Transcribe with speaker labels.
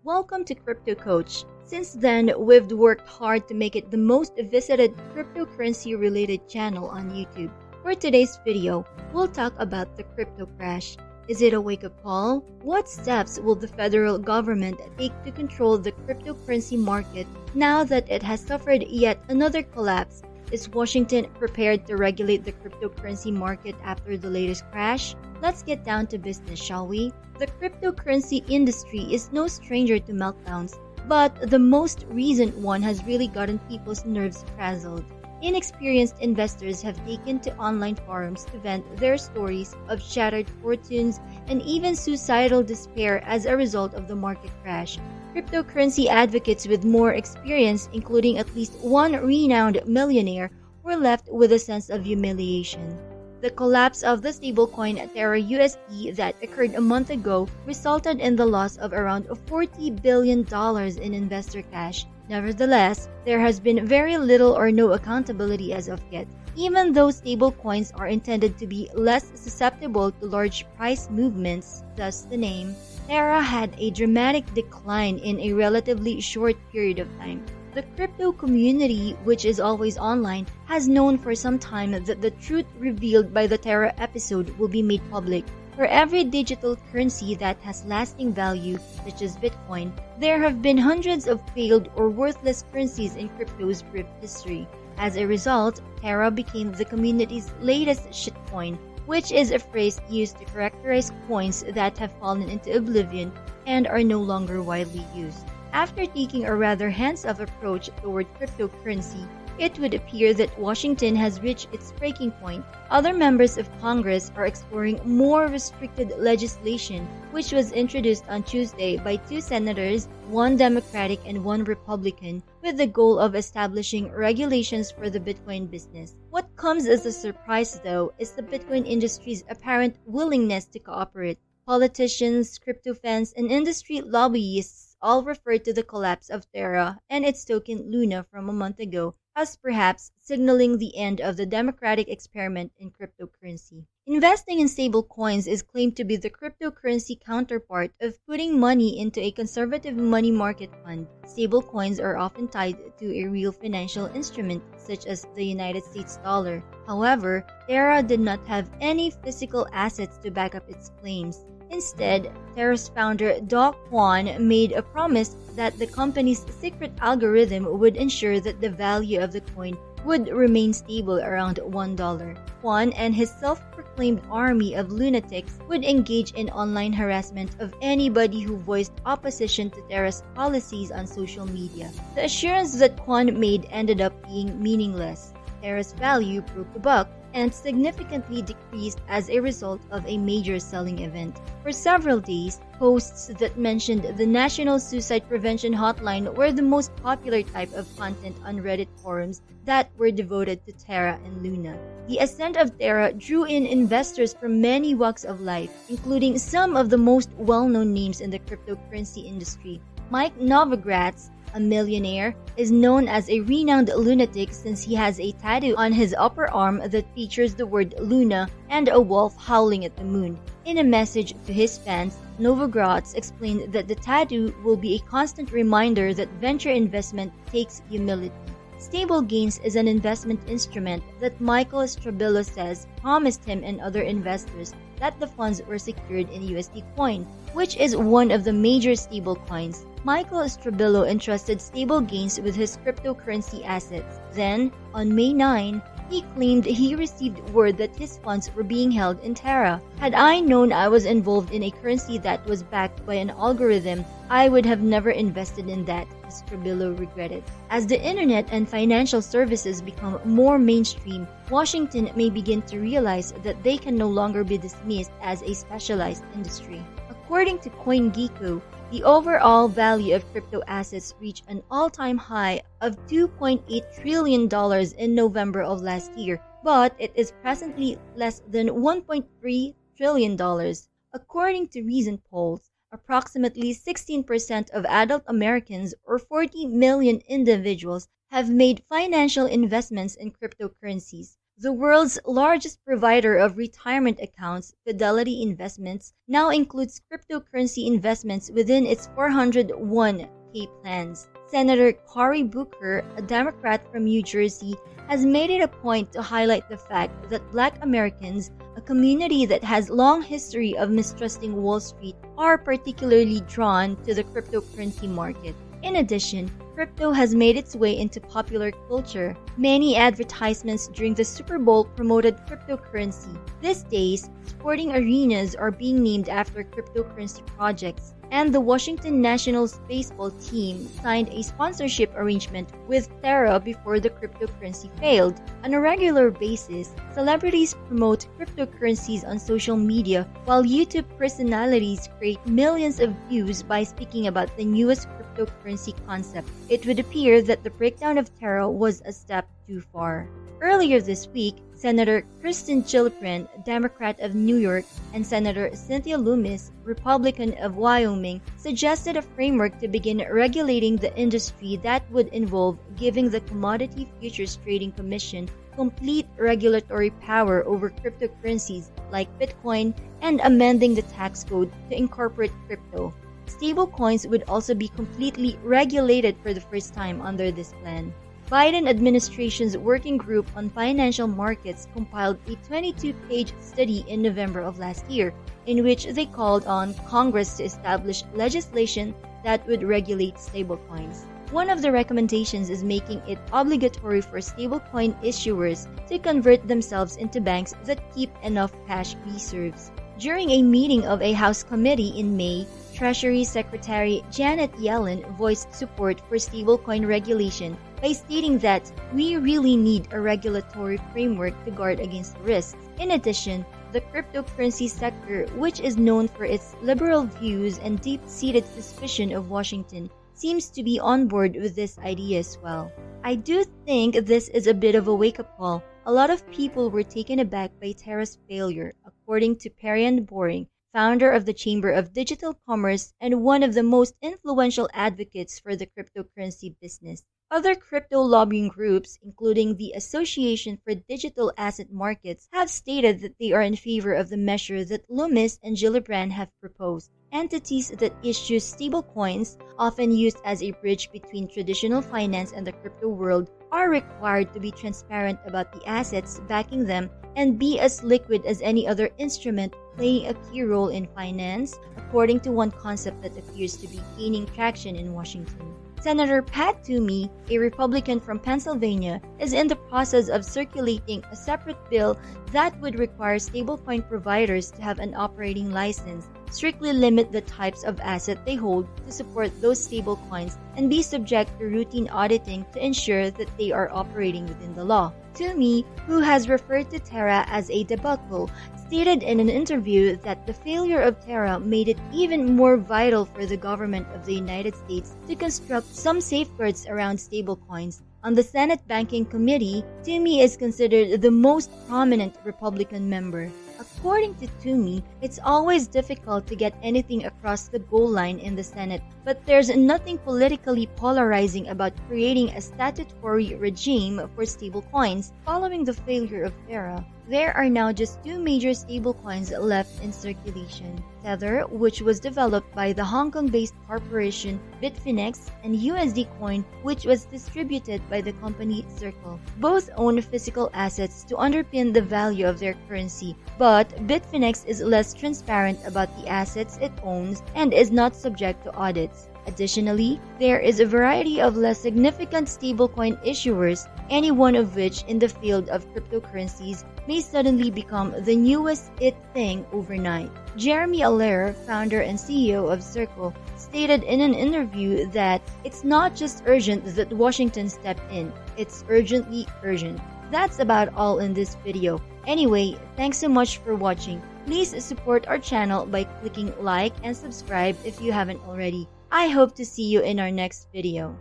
Speaker 1: Welcome to Crypto Coach. Since then, we've worked hard to make it the most visited cryptocurrency-related channel on YouTube. For today's video, we'll talk about the crypto crash. Is it a wake-up call? What steps will the federal government take to control the cryptocurrency market now that it has suffered yet another collapse? Is Washington prepared to regulate the cryptocurrency market after the latest crash? Let's get down to business, shall we? The cryptocurrency industry is no stranger to meltdowns, but the most recent one has really gotten people's nerves frazzled. Inexperienced investors have taken to online forums to vent their stories of shattered fortunes and even suicidal despair as a result of the market crash. Cryptocurrency advocates with more experience, including at least one renowned millionaire, were left with a sense of humiliation. The collapse of the stablecoin Terra USD that occurred a month ago resulted in the loss of around $40 billion in investor cash. Nevertheless, there has been very little or no accountability as of yet. Even though stablecoins are intended to be less susceptible to large price movements, thus the name, Terra had a dramatic decline in a relatively short period of time. The crypto community, which is always online, has known for some time that the truth revealed by the Terra episode will be made public. For every digital currency that has lasting value, such as Bitcoin, there have been hundreds of failed or worthless currencies in crypto's brief history. As a result, Terra became the community's latest shitcoin, which is a phrase used to characterize coins that have fallen into oblivion and are no longer widely used. After taking a rather hands-off approach toward cryptocurrency, it would appear that Washington has reached its breaking point. Other members of Congress are exploring more restricted legislation, which was introduced on Tuesday by two senators, one Democratic and one Republican, with the goal of establishing regulations for the Bitcoin business. What comes as a surprise, though, is the Bitcoin industry's apparent willingness to cooperate. Politicians, crypto fans, and industry lobbyists all refer to the collapse of Terra and its token Luna from a month ago as perhaps signaling the end of the democratic experiment in cryptocurrency. Investing in stable coins is claimed to be the cryptocurrency counterpart of putting money into a conservative money market fund. Stable coins are often tied to a real financial instrument, such as the United States dollar. However, Terra did not have any physical assets to back up its claims. Instead, Terra's founder Do Kwon made a promise that the company's secret algorithm would ensure that the value of the coin would remain stable around $1. Kwon and his self-proclaimed army of lunatics would engage in online harassment of anybody who voiced opposition to Terra's policies on social media. The assurance that Kwon made ended up being meaningless. Terra's value broke the buck and significantly decreased as a result of a major selling event. For several days, posts that mentioned the National Suicide Prevention Hotline were the most popular type of content on Reddit forums that were devoted to Terra and Luna. The ascent of Terra drew in investors from many walks of life, including some of the most well-known names in the cryptocurrency industry. Mike Novogratz, a millionaire, is known as a renowned lunatic since he has a tattoo on his upper arm that features the word Luna and a wolf howling at the moon. In a message to his fans, Novogratz explained that the tattoo will be a constant reminder that venture investment takes humility. Stable Gains is an investment instrument that Michael Strabillo says promised him and other investors that the funds were secured in USD coin, which is one of the major stable coins. Michael Strabillo entrusted Stable Gains with his cryptocurrency assets. Then, on May 9, he claimed he received word that his funds were being held in Terra. Had I known I was involved in a currency that was backed by an algorithm, I would have never invested in that, Strabillo regretted. As the internet and financial services become more mainstream, Washington may begin to realize that they can no longer be dismissed as a specialized industry. According to CoinGecko, the overall value of crypto assets reached an all-time high of $2.8 trillion in November of last year, but it is presently less than $1.3 trillion. According to recent polls, approximately 16% of adult Americans, or 40 million individuals, have made financial investments in cryptocurrencies. The world's largest provider of retirement accounts, Fidelity Investments, now includes cryptocurrency investments within its 401k plans. Senator Cory Booker, a Democrat from New Jersey, has made it a point to highlight the fact that Black Americans, a community that has long history of mistrusting Wall Street, are particularly drawn to the cryptocurrency market. In addition, crypto has made its way into popular culture. Many advertisements during the Super Bowl promoted cryptocurrency. These days, sporting arenas are being named after cryptocurrency projects, and the Washington Nationals baseball team signed a sponsorship arrangement with Terra before the cryptocurrency failed. On a regular basis, celebrities promote cryptocurrencies on social media, while YouTube personalities create millions of views by speaking about the newest cryptocurrency concept. It would appear that the breakdown of Terra was a step too far. Earlier this week, Senator Kirsten Gillibrand, Democrat of New York, and Senator Cynthia Lummis, Republican of Wyoming, suggested a framework to begin regulating the industry that would involve giving the Commodity Futures Trading Commission complete regulatory power over cryptocurrencies like Bitcoin and amending the tax code to incorporate crypto. Stablecoins would also be completely regulated for the first time under this plan. Biden administration's working group on financial markets compiled a 22-page study in November of last year, in which they called on Congress to establish legislation that would regulate stablecoins. One of the recommendations is making it obligatory for stablecoin issuers to convert themselves into banks that keep enough cash reserves. During a meeting of a House committee in May, Treasury Secretary Janet Yellen voiced support for stablecoin regulation by stating that we really need a regulatory framework to guard against risks. In addition, the cryptocurrency sector, which is known for its liberal views and deep-seated suspicion of Washington, seems to be on board with this idea as well. I do think this is a bit of a wake-up call. A lot of people were taken aback by Terra's failure, according to Perian Boring, founder of the Chamber of Digital Commerce and one of the most influential advocates for the cryptocurrency business. Other crypto lobbying groups, including the Association for Digital Asset Markets, have stated that they are in favor of the measure that Lummis and Gillibrand have proposed. Entities that issue stablecoins, often used as a bridge between traditional finance and the crypto world, are required to be transparent about the assets backing them and be as liquid as any other instrument playing a key role in finance, according to one concept that appears to be gaining traction in Washington. Senator Pat Toomey, a Republican from Pennsylvania, is in the process of circulating a separate bill that would require stablecoin providers to have an operating license, strictly limit the types of asset they hold to support those stablecoins, and be subject to routine auditing to ensure that they are operating within the law. Toomey, who has referred to Terra as a debacle, stated in an interview that the failure of Terra made it even more vital for the government of the United States to construct some safeguards around stablecoins. On the Senate Banking Committee, Toomey is considered the most prominent Republican member. According to Toomey, it's always difficult to get anything across the goal line in the Senate, but there's nothing politically polarizing about creating a statutory regime for stablecoins following the failure of Terra. There are now just two major stablecoins left in circulation: Tether, which was developed by the Hong Kong-based corporation Bitfinex, and USD Coin, which was distributed by the company Circle. Both own physical assets to underpin the value of their currency, but Bitfinex is less transparent about the assets it owns and is not subject to audits. Additionally, there is a variety of less significant stablecoin issuers, any one of which in the field of cryptocurrencies may suddenly become the newest it thing overnight. Jeremy Allaire, founder and CEO of Circle, stated in an interview that it's not just urgent that Washington step in, it's urgently urgent. That's about all in this video. Anyway, thanks so much for watching. Please support our channel by clicking like and subscribe if you haven't already. I hope to see you in our next video.